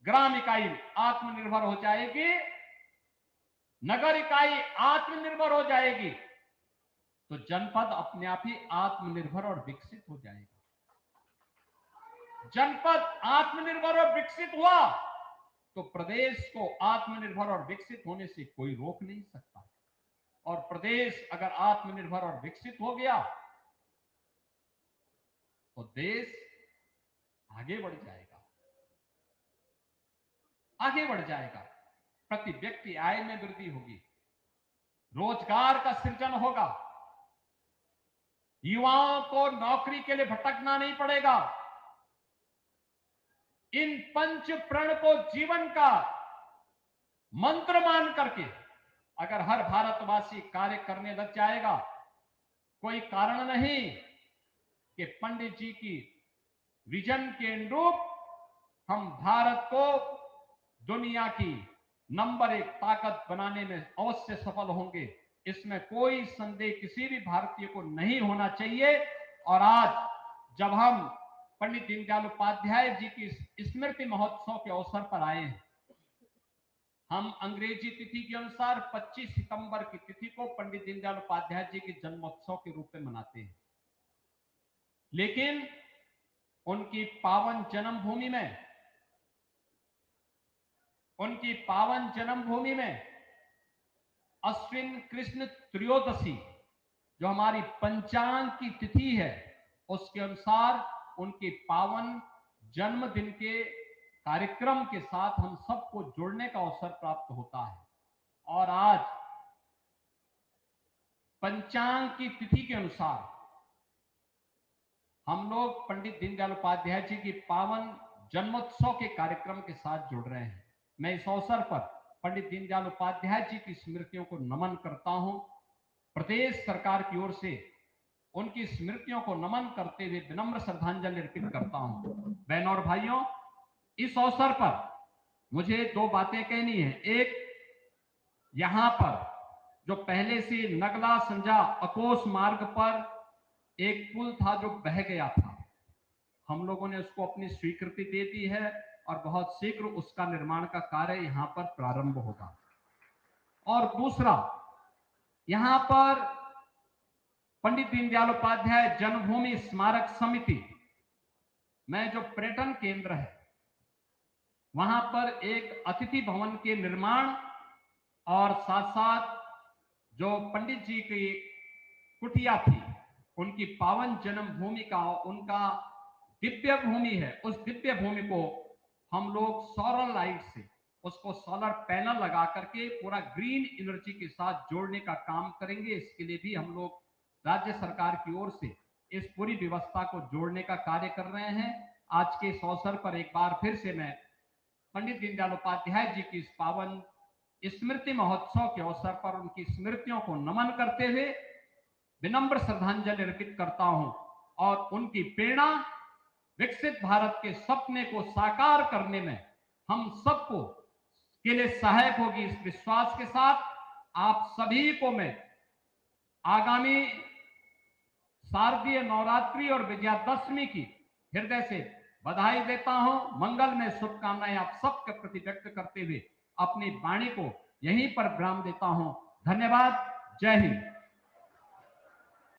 ग्राम इकाई आत्मनिर्भर हो जाएगी, नगर इकाई आत्मनिर्भर हो जाएगी, तो जनपद अपने आप ही आत्मनिर्भर और विकसित हो जाएगा। जनपद आत्मनिर्भर और विकसित हुआ तो प्रदेश को आत्मनिर्भर और विकसित होने से कोई रोक नहीं सकता। और प्रदेश अगर आत्मनिर्भर और विकसित हो गया तो देश आगे बढ़ जाएगा, आगे बढ़ जाएगा। प्रति व्यक्ति आय में वृद्धि होगी, रोजगार का सृजन होगा, युवाओं को नौकरी के लिए भटकना नहीं पड़ेगा। इन पंच प्रण को जीवन का मंत्र मान करके अगर हर भारतवासी कार्य करने लग जाएगा, कोई कारण नहीं कि पंडित जी की विजन के अनुरूप हम भारत को दुनिया की नंबर 1 ताकत बनाने में अवश्य सफल होंगे। इसमें कोई संदेह किसी भी भारतीय को नहीं होना चाहिए। और आज जब हम पंडित दीनदयाल उपाध्याय जी की स्मृति महोत्सव के अवसर पर आए हैं, हम अंग्रेजी तिथि के अनुसार 25 सितंबर की तिथि को पंडित दीनदयाल उपाध्याय जी के जन्मोत्सव के रूप में मनाते हैं। लेकिन उनकी पावन जन्मभूमि में अश्विन कृष्ण त्रयोदशी जो हमारी पंचांग की तिथि है, उसके अनुसार उनके पावन जन्मदिन के कार्यक्रम के साथ हम सबको जुड़ने का अवसर प्राप्त होता है। और आज पंचांग की तिथि के अनुसार हम लोग पंडित दीनदयाल उपाध्याय जी की पावन जन्मोत्सव के कार्यक्रम के साथ जुड़ रहे हैं। मैं इस अवसर पर पंडित दीनदयाल उपाध्याय जी की स्मृतियों को नमन करता हूं। प्रदेश सरकार की ओर से उनकी स्मृतियों को नमन करते हुए विनम्र श्रद्धांजलि अर्पित करता हूं। बहनों और भाइयों, इस अवसर पर मुझे 2 बातें कहनी है। एक, यहां पर जो पहले से नगला संजा अकोस मार्ग पर एक पुल था जो बह गया था, हम लोगों ने उसको अपनी स्वीकृति दे दी है और बहुत शीघ्र उसका निर्माण का कार्य यहां पर प्रारंभ होगा। और दूसरा, यहां पर पंडित दीनदयाल उपाध्याय जन्मभूमि स्मारक समिति में जो पर्यटन केंद्र है, वहां पर एक अतिथि भवन के निर्माण और साथ साथ जो पंडित जी की कुटिया थी, उनकी पावन जन्मभूमि का उनका दिव्य भूमि है, उस दिव्य भूमि को हम लोग सोलर लाइट से उसको सोलर पैनल लगा करके पूरा ग्रीन एनर्जी के साथ जोड़ने का काम करेंगे। इसके लिए भी हम लोग राज्य सरकार की ओर से इस पूरी व्यवस्था को जोड़ने का कार्य कर रहे हैं। आज के इस अवसर पर एक बार फिर से मैं पंडित दीनदयाल उपाध्याय जी की इस पावन स्मृति महोत्सव के अवसर पर उनकी स्मृतियों को नमन करते हुए विनम्र श्रद्धांजलि अर्पित करता हूं और उनकी प्रेरणा विकसित भारत के सपने को साकार करने में हम सबको के लिए सहायक होगी। इस विश्वास के साथ आप सभी को मैं आगामी शारदीय नवरात्रि और विजयादशमी की हृदय से बधाई देता हूं। मंगल में शुभकामनाएं आप सबके प्रति व्यक्त करते हुए अपनी वाणी को यहीं पर विराम देता हूं। धन्यवाद। जय हिंद।